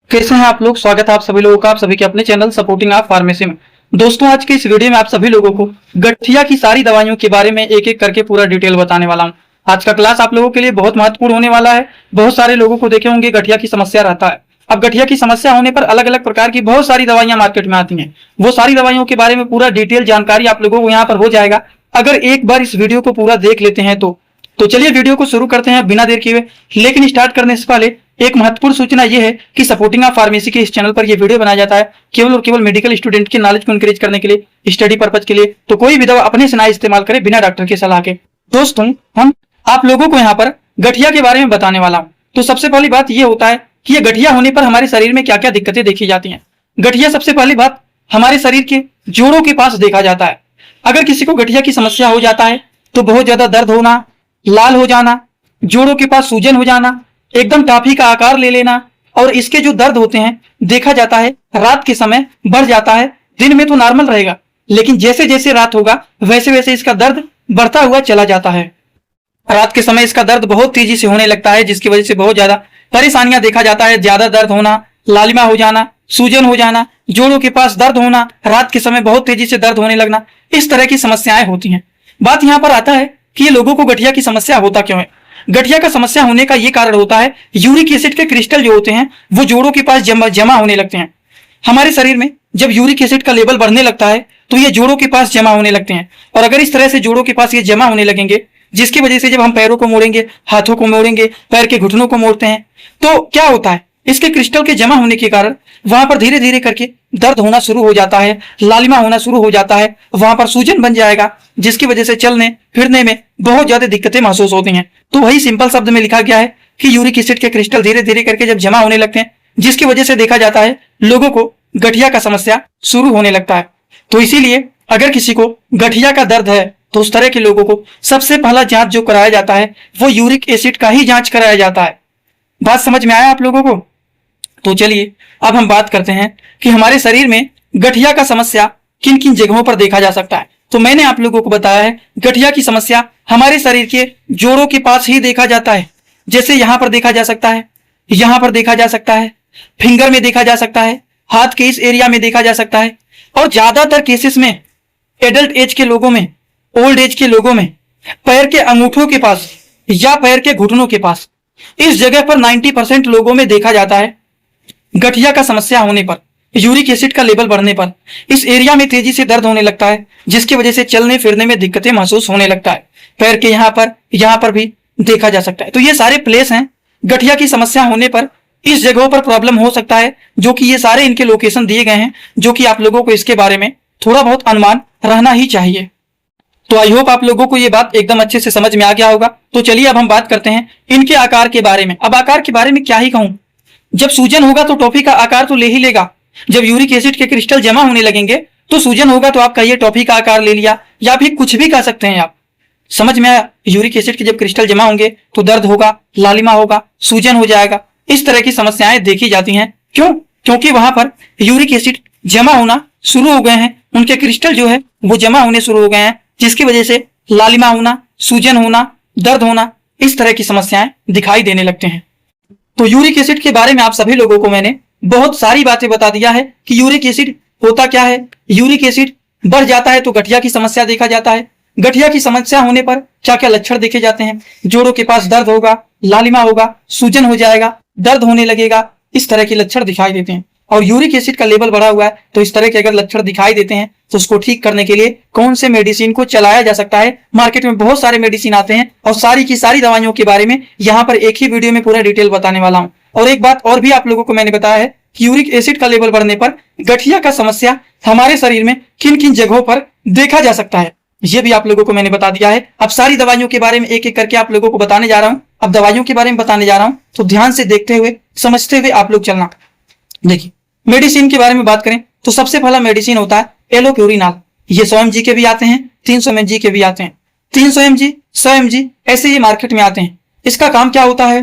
कैसे हैं आप लोग। स्वागत है आप सभी लोगों का आप सभी के अपने चैनल सपोर्टिंग आप फार्मेसी में। दोस्तों आज के इस वीडियो में आप सभी लोगों को गठिया की सारी दवाइयों के बारे में एक एक करके पूरा डिटेल बताने वाला हूं। आज का क्लास आप लोगों के लिए बहुत महत्वपूर्ण होने वाला है। बहुत सारे लोगों को देखे होंगे गठिया की समस्या रहता है। अब गठिया की समस्या होने पर अलग अलग प्रकार की बहुत सारी दवाइयां मार्केट में आती हैं। वो सारी दवाइयों के बारे में पूरा डिटेल जानकारी आप लोगों को यहाँ पर हो जाएगा अगर एक बार इस वीडियो को पूरा देख लेते हैं तो चलिए वीडियो को शुरू करते हैं बिना देर किए। लेकिन स्टार्ट करने से पहले एक महत्वपूर्ण सूचना यह है कि सपोर्टिंग ऑफ फार्मेसी के इस चैनल पर यह वीडियो बनाया जाता है केवल और केवल मेडिकल स्टूडेंट के नॉलेज को इंक्रीज करने के लिए, स्टडी पर्पज के लिए। तो कोई भी दवा अपने से ना इस्तेमाल करे बिना डॉक्टर की सलाह के। दोस्तों हम आप लोगों को यहाँ पर गठिया के बारे में बताने वाला हूँ। तो सबसे पहली बात यह होता है कि यह गठिया होने पर हमारे शरीर में क्या क्या दिक्कतें देखी जाती हैं। गठिया सबसे पहली बात हमारे शरीर के जोड़ों के पास देखा जाता है। अगर किसी को गठिया की समस्या हो जाता है तो बहुत ज्यादा दर्द होना, लाल हो जाना, जोड़ों के पास सूजन हो जाना, एकदम टाफी का आकार ले लेना, और इसके जो दर्द होते हैं देखा जाता है रात के समय बढ़ जाता है। दिन में तो नॉर्मल रहेगा लेकिन जैसे जैसे रात होगा वैसे वैसे इसका दर्द बढ़ता हुआ चला जाता है। रात के समय इसका दर्द बहुत तेजी से होने लगता है जिसकी वजह से बहुत ज्यादा परेशानियां देखा जाता है। ज्यादा दर्द होना, लालिमा हो जाना, सूजन हो जाना, जोड़ों के पास दर्द होना, रात के समय बहुत तेजी से दर्द होने लगना, इस तरह की समस्याएं होती हैं। बात यहाँ पर आता है कि ये लोगों को गठिया की समस्या होता क्यों है। गठिया का समस्या होने का ये कारण होता है यूरिक एसिड के क्रिस्टल जो होते हैं वो जोड़ों के पास जमा होने लगते हैं। हमारे शरीर में जब यूरिक एसिड का लेवल बढ़ने लगता है तो ये जोड़ों के पास जमा होने लगते हैं। और अगर इस तरह से जोड़ों के पास ये जमा होने लगेंगे जिसकी वजह से जब हम पैरों को मोड़ेंगे, हाथों को मोड़ेंगे, पैर के घुटनों को मोड़ते हैं तो क्या होता है, इसके क्रिस्टल के जमा होने के कारण वहां पर धीरे धीरे करके दर्द होना शुरू हो जाता है, लालिमा होना शुरू हो जाता है, वहां पर सूजन बन जाएगा जिसकी वजह से चलने फिरने में बहुत ज्यादा दिक्कतें महसूस होती हैं। तो वही सिंपल शब्द में लिखा गया है कि यूरिक एसिड के क्रिस्टल धीरे धीरे करके जब जमा होने लगते हैं जिसकी वजह से देखा जाता है लोगों को गठिया का समस्या शुरू होने लगता है। तो इसीलिए अगर किसी को गठिया का दर्द है तो उस तरह के लोगों को सबसे पहला जांच जो कराया जाता है वो यूरिक एसिड का ही जांच कराया जाता है। बात समझ में आया आप लोगों को। तो चलिए अब हम बात करते हैं कि हमारे शरीर में गठिया का समस्या किन किन जगहों पर देखा जा सकता है। तो मैंने आप लोगों को बताया है गठिया की समस्या हमारे शरीर के जोड़ों के पास ही देखा जाता है। जैसे यहाँ पर देखा जा सकता है, यहाँ पर देखा जा सकता है, फिंगर में देखा जा सकता है, हाथ के इस एरिया में देखा जा सकता है, और ज्यादातर केसेस में एडल्ट एज के लोगों में, ओल्ड एज के लोगों में पैर के अंगूठों के पास या पैर के घुटनों के पास, इस जगह पर 90% लोगों में देखा जाता है गठिया का समस्या होने पर, यूरिक एसिड का लेवल बढ़ने पर इस एरिया में तेजी से दर्द होने लगता है जिसकी वजह से चलने फिरने में दिक्कतें महसूस होने लगता है। पैर के यहाँ पर भी देखा जा सकता है। तो ये सारे प्लेस हैं गठिया की समस्या होने पर इस जगहों पर प्रॉब्लम हो सकता है, जो कि ये सारे इनके लोकेशन दिए गए हैं, जो कि आप लोगों को इसके बारे में थोड़ा बहुत अनुमान रहना ही चाहिए। तो आई होप आप लोगों को ये बात एकदम अच्छे से समझ में आ गया होगा। तो चलिए अब हम बात करते हैं इनके आकार के बारे में। अब आकार के बारे में क्या ही कहूं, जब सूजन होगा तो टॉफी का आकार तो ले ही लेगा। जब यूरिक एसिड के क्रिस्टल जमा होने लगेंगे तो सूजन होगा तो आप कहिए टॉफी का आकार ले लिया, या फिर कुछ भी कह सकते हैं आप। समझ में आया। यूरिक एसिड के जब क्रिस्टल जमा होंगे तो दर्द होगा, लालिमा होगा, सूजन हो जाएगा, इस तरह की समस्याएं देखी जाती हैं। क्यों? क्योंकि वहां पर यूरिक एसिड जमा होना शुरू हो गए हैं, उनके क्रिस्टल जो है वो जमा होने शुरू हो गए हैं जिसकी वजह से लालिमा होना, सूजन होना, दर्द होना, इस तरह की समस्याएं दिखाई देने लगते हैं। तो यूरिक एसिड के बारे में आप सभी लोगों को मैंने बहुत सारी बातें बता दिया है कि यूरिक एसिड होता क्या है। यूरिक एसिड बढ़ जाता है तो गठिया की समस्या देखा जाता है। गठिया की समस्या होने पर क्या क्या लक्षण देखे जाते हैं, जोड़ों के पास दर्द होगा, लालिमा होगा, सूजन हो जाएगा, दर्द होने लगेगा, इस तरह के लक्षण दिखाई देते हैं। और यूरिक एसिड का लेवल बढ़ा हुआ है तो इस तरह के अगर लक्षण दिखाई देते हैं तो उसको ठीक करने के लिए कौन से मेडिसिन को चलाया जा सकता है। मार्केट में बहुत सारे मेडिसिन आते हैं और सारी की सारी दवाइयों के बारे में यहाँ पर एक ही वीडियो में पूरा डिटेल बताने वाला हूँ। और एक बात और भी आप लोगों को मैंने बताया है कि यूरिक एसिड का लेवल बढ़ने पर गठिया का समस्या हमारे शरीर में किन किन जगहों पर देखा जा सकता है, ये भी आप लोगों को मैंने बता दिया है। अब सारी दवाइयों के बारे में एक एक करके आप लोगों को बताने जा रहा हूँ। अब दवाइयों के बारे में बताने जा रहा हूँ तो ध्यान से देखते हुए समझते हुए आप लोग चलना। देखिए मेडिसिन के बारे में बात करें तो सबसे पहला मेडिसिन होता है एलोप्यूरिनाल। ये 100 mg के भी आते हैं, 300 mg के भी आते हैं। 300 mg, 100 mg ऐसे ये मार्केट में आते हैं। इसका काम क्या होता है,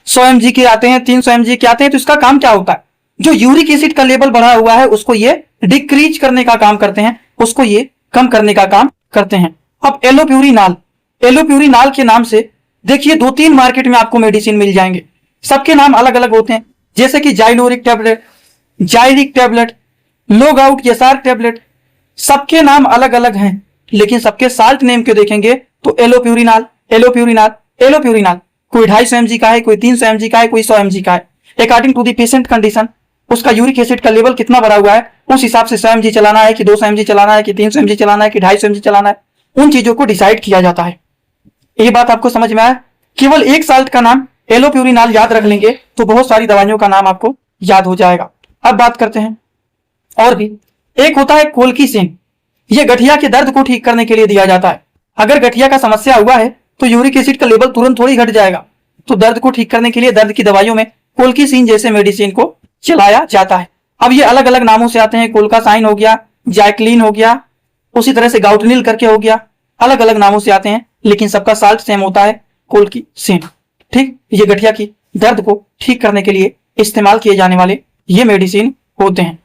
100 mg के आते हैं, 300 mg के आते हैं। तो इसका काम क्या होता है, जो यूरिक एसिड का लेवल बढ़ा हुआ है उसको ये डिक्रीज करने का काम करते हैं, उसको ये कम करने का काम करते हैं। अब एलोप्यूरिनाल, एलोप्यूरिनाल के नाम से देखिए 2-3 मार्केट में आपको मेडिसिन मिल जाएंगे। सबके नाम अलग अलग होते हैं। जैसे कि जाइलोरिक टैबलेट, जाइरिक टैबलेट, लोग आउट यसार टैबलेट, सबके नाम अलग अलग हैं, लेकिन सबके साल्ट नेम क्यों देखेंगे तो एलोप्यूरिनाल, एलोप्यूरिनाल, एलोप्यूरिनाल। कोई 250 mg का है, कोई 300 mg का है, कोई 100 mg का है। According to the patient condition, उसका यूरिक एसिड का लेवल कितना बढ़ा हुआ है, उस हिसाब से 100 mg चलाना है कि 200 mg चलाना है कि 300 mg चलाना है कि 250 mg चलाना है, उन चीजों को डिसाइड किया जाता है। ये बात आपको समझ में आया? केवल एक साल्ट का नाम एलोप्यूरिनाल याद रख लेंगे तो बहुत सारी दवाइयों का नाम आपको याद हो जाएगा। अब बात करते हैं और भी। एक होता है कोल्किसिन, ये गठिया के दर्द को ठीक करने के लिए दिया जाता है। अगर गठिया का समस्या हुआ है तो यूरिक एसिड का लेवल तुरंत थोड़ी घट जाएगा, तो दर्द को ठीक करने के लिए दर्द की दवाइयों में कोल्किसिन जैसे मेडिसिन को चलाया जाता है। अब ये अलग अलग नामों से आते हैं, कोल्कासाइन हो गया, जैक्लिन हो गया, उसी तरह से गाउटनिल करके हो गया, अलग अलग नामों से आते हैं, लेकिन सबका साल्ट सेम होता है, कोल्किसिन। ठीक, ये गठिया की दर्द को ठीक करने के लिए इस्तेमाल किए जाने वाले ये मेडिसिन होते हैं।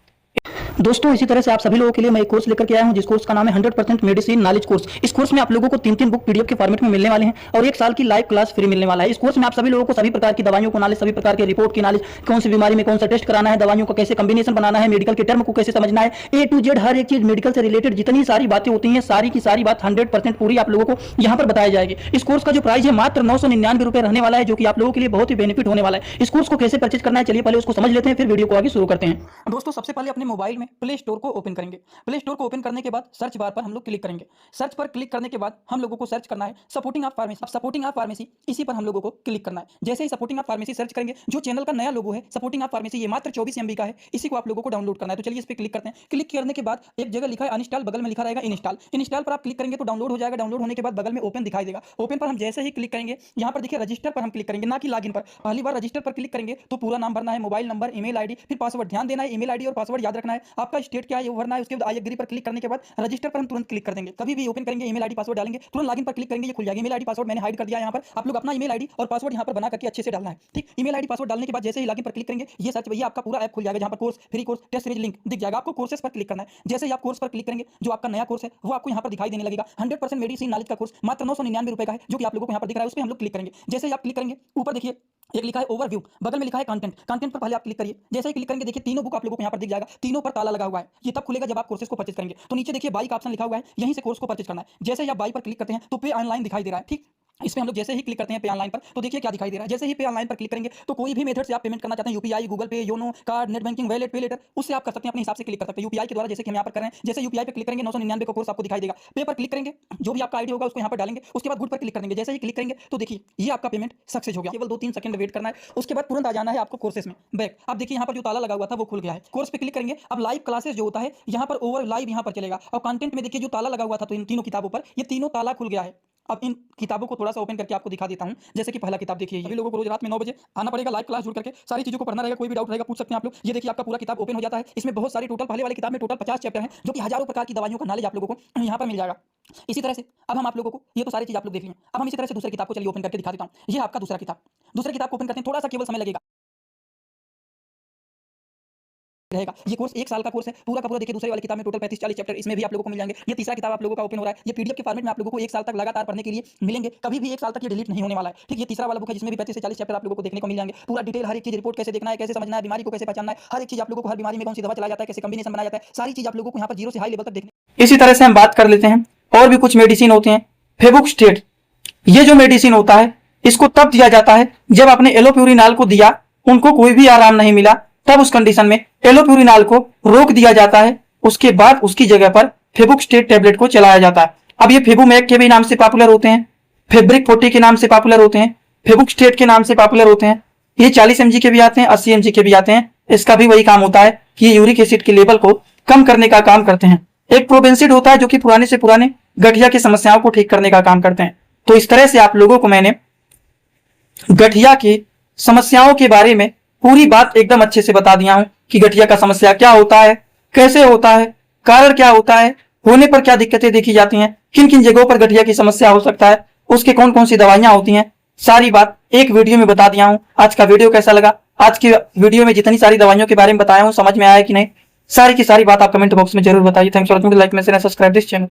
दोस्तों इसी तरह से आप सभी लोगों के लिए मैं एक कोर्स लेकर के आया हूं, जिस कोर्स का नाम है 100% मेडिसिन नॉलेज कोर्स। इस कोर्स में आप लोगों को 3 बुक पीडीएफ के फॉर्मेट में मिलने वाले हैं और 1 साल की लाइव क्लास फ्री मिलने वाला है। इस कोर्स में आप सभी लोगों को सभी प्रकार की दवाइयों को नॉलेज, सभी प्रकार के रिपोर्ट की नॉलेज, कौन सी बीमारी में कौन सा टेस्ट कराना है, दवाइयों का कैसे कॉम्बिनेशन बनाना है, मेडिकल के टर्म को कैसे समझना है, A to Z हर एक चीज मेडिकल से रिलेटेड जितनी सारी बातें होती हैं, सारी की सारी बात 100% पूरी आप लोगों को यहाँ पर बताई जाएगी। इस कोर्स का जो प्राइस है मात्र 999 रुपए रहने वाला है, जो कि आप लोगों के लिए बहुत ही बेनिफिट होने वाला है। इस कोर्स को कैसे परचेज करना है, चलिए पहले उसको समझ लेते हैं, फिर वीडियो को आगे शुरू करते हैं। दोस्तों सबसे पहले अपने मोबाइल में प्ले स्टोर को ओपन करेंगे। प्ले स्टोर को ओपन करने के बाद सर्च बार पर हम लोग क्लिक करेंगे। सर्च पर क्लिक करने के बाद हम लोगों को सर्च करना है सपोर्टिंग ऑफ फार्मेसी। अब सपोर्टिंग ऑफ फार्मेसी इसी पर हम लोगों को क्लिक करना है। जैसे ही सपोर्टिंग ऑफ फार्मेसी सर्च करेंगे, जो चैनल का नया लोगो है सपोर्टिंग ऑफ फार्मेसी, ये मात्र 24 MB का है, इसी को आप लोगों को डाउनलोड करना है। तो चलिए इस पर क्लिक करते हैं। क्लिक करने के बाद एक जगह लिखा है अनइंस्टॉल, बगल में लिखा रहेगा इंस्टॉल। इंस्टॉल पर आप क्लिक करेंगे तो डाउनलोड हो जाएगा। डाउनलोड होने के बाद बगल में ओपन दिखाई देगा। ओपन पर हम जैसे ही क्लिक करेंगे, यहाँ पर देखिए रजिस्टर पर हम क्लिक करेंगे, ना कि लॉगिन पर। पहली बार रजिस्टर पर क्लिक करेंगे तो पूरा नाम भरना है, मोबाइल नंबर, ईमेल आईडी, फिर पासवर्ड। ध्यान देना है, ईमेल आईडी और पासवर्ड याद रखना है। आपका स्टेट क्या है वो भरना है। उसके बाद आई एग्री पर क्लिक करने के बाद रजिस्टर पर हम तुरंत क्लिक कर देंगे। कभी भी ओपन करेंगे, ईमेल आईडी पासवर्ड डालेंगे, तुरंत लॉगिन पर क्लिक करेंगे, ये खुल जाएगा। ईमेल आईडी पासवर्ड मैंने हाइड कर दिया यहाँ पर। आप लोग अपना ईमेल आईडी और पासवर्ड यहाँ पर बना करके अच्छे से डालना है। ठीक, ईमेल आईडी पासवर्ड डालने के बाद जैसे ही लॉगिन पर क्लिक करेंगे, ये सर्च भैया आपका पूरा ऐप खुल जाएगा, जहाँ पर course, free course, test series link दिख जाएगा। आपको कोर्सेस पर क्लिक करना है। जैसे ही आप कोर्स पर क्लिक करेंगे, जो आपका नया कोर्स है वो आपको यहाँ पर दिखाई देने लगेगा। 100% मेडिसिन नॉलेज का कोर्स मात्र 999 रुपए का है, जो कि आप लोगों को यहाँ पर दिख रहा है। उस पर हम लोग क्लिक करेंगे। जैसे ही आप क्लिक करेंगे, ऊपर देखिए एक लिखा है ओवरव्यू, बगल में लिखा है कंटेंट। कंटेंट पर पहले आप क्लिक करिए। जैसे ही क्लिक करेंगे, देखिए तीनों बुक आप लोगों को यहाँ पर दिख जाएगा। तीनों पर ताला लगा हुआ है। ये तब खुलेगा जब आप कोर्सेज को परचेज करेंगे। तो नीचे देखिए बाई का ऑप्शन लिखा हुआ है, यहीं से कोर्स को परचेज करना है। जैसे ही आप बाई पर क्लिक करते हैं तो पे ऑनलाइन दिखाई दे रहा है। ठीक, इस पे हम लोग जैसे ही क्लिक करते हैं पे ऑनलाइन पर, तो देखिए क्या दिखाई दे रहा है। जैसे ही पे ऑनलाइन पर क्लिक करेंगे तो कोई भी मेथड से आप पेमेंट करना चाहते हैं, यूपीआई, गूगल पे, YONO, card, net banking, wallet, पे लेटर, उससे आप कर सकते हैं। अपने हिसाब से क्लिक कर सकते हैं यूपीआई के द्वारा, जैसे कि हम यहाँ पर कर रहे हैं। जैसे यूपीआई पे क्लिक करेंगे 999 का कोर्स आपको दिखाई देगा। पे पर क्लिक करेंगे, जो भी आपका आईडी होगा उसको यहाँ पर डालेंगे। उसके बाद गुड पर क्लिक करेंगे। जैसे ही क्लिक करेंगे तो देखिए ये आपका पेमेंट सक्सेस हो गया। केवल 2-3 सेकंड वेट करना है, उसके बाद तुरंत आ जाना है आपको कोर्सेज में बैक। अब देखिए यहाँ पर जो ताला लगा हुआ था वो खुल गया है। कोर्स पे क्लिक करेंगे। अब लाइव क्लासेस जो होता है यहाँ पर ओवर लाइव यहाँ पर चलेगा। और कंटेंट में देखिए जो ताला लगा हुआ था तो इन तीनों किताबों पर, ये तीनों ताला खुल गया है। अब इन किताबों को थोड़ा सा ओपन करके आपको दिखा देता हूं। जैसे कि पहला किताब देखिए, सभी लोगों को रोज रात में 9 बजे आना पड़ेगा, लाइव क्लास जुड़ करके सारी चीजों को पढ़ना रहेगा। कोई भी डाउट रहेगा पूछ सकते हैं आप लोग। ये देखिए आपका पूरा किताब ओपन हो जाता है। इसमें बहुत सारी टोटल, पहले वाली किताब में टोटल 50 चैप्टर हैं, जो कि हजारों प्रकार की दवाइयों का नॉलेज आप लोगों को यहाँ पर मिल जाएगा। इसी तरह से अब हम आप लोगों को, ये तो सारी चीज आप लोग देख लिए। अब हम इसी तरह से दूसरी किताब को चलिए ओपन करके दिखा देता हूँ। ये आपका दूसरा किताब। दूसरी किताब को ओपन करते हैं, थोड़ा सा केवल समय लगेगा रहेगा। ये कोर्स 1 साल का कोर्स है पूरा का पूरा। देखिए दूसरी वाली किताब में टोटल 35-40 चैप्टर इसमें भी आप लोगों को मिल जाएंगे। ये तीसरा किताब आप लोगों का ओपन हो रहा है। ये पीडीएफ के फॉर्मेट में आप लोगों को 1 साल तक लगातार पढ़ने के लिए मिलेंगे। कभी भी 1 साल तक ये डिलीट नहीं होने वाला है। ठीक, ये तीसरा वाला बुक है जिसमें भी 35 से 40 चैप्टर आप लोगों को देखने को मिल जाएंगे। पूरा डिटेल हर एक चीज, रिपोर्ट कैसे देखना है, कैसे समझना है, बीमारी को कैसे पहचानना है, हर एक चीज आप लोगों को, हर बीमारी में कौन सी दवा चलाया जाता है, कैसे कॉम्बिनेशन बनाया जाता है, सारी चीज आप लोगों को यहाँ पर जीरो से हाई लेवल तक देखने। इसी तरह से हम बात कर लेते हैं और भी कुछ मेडिसिन होते हैं। फेबुक्स्टेट, ये जो मेडिसिन होता है इसको तब दिया जाता है जब आपने एलोप्यूरिनाल को दिया, उनको कोई भी आराम नहीं मिला, तब उस कंडीशन में एलोप्यूरिनाल को रोक दिया जाता है। उसके बाद उसकी जगह पर फेबुक्स्टेट टैबलेट को चलाया जाता है। अब ये फेबुमैक के भी नाम से पॉपुलर होते हैं, फेब्रिक 40 के नाम से पॉपुलर होते हैं, फेबुक्स्टेट के नाम से पॉपुलर होते हैं। ये 40 mg के भी आते हैं, 80 mg के भी आते हैं। इसका भी वही काम होता है कि ये यूरिक एसिड के लेवल को कम करने का काम करते हैं। एक प्रोबेंसिड होता है जो कि पुराने से पुराने गठिया की समस्याओं को ठीक करने का काम करते हैं। तो इस तरह से आप लोगों को मैंने गठिया की समस्याओं के बारे में पूरी बात एकदम अच्छे से बता दिया हूं कि गठिया का समस्या क्या होता है, कैसे होता है, कारण क्या होता है, होने पर क्या दिक्कतें देखी जाती हैं, किन किन जगहों पर गठिया की समस्या हो सकता है, उसके कौन कौन सी दवाइयां होती हैं, सारी बात एक वीडियो में बता दिया हूं। आज का वीडियो कैसा लगा? आज की वीडियो में जितनी सारी दवाइयों के बारे में बताया हूं समझ में आया कि नहीं, सारी की सारी बात आप कमेंट बॉक्स में जरूर बताइए। Thanks for watching, like, share, subscribe this channel.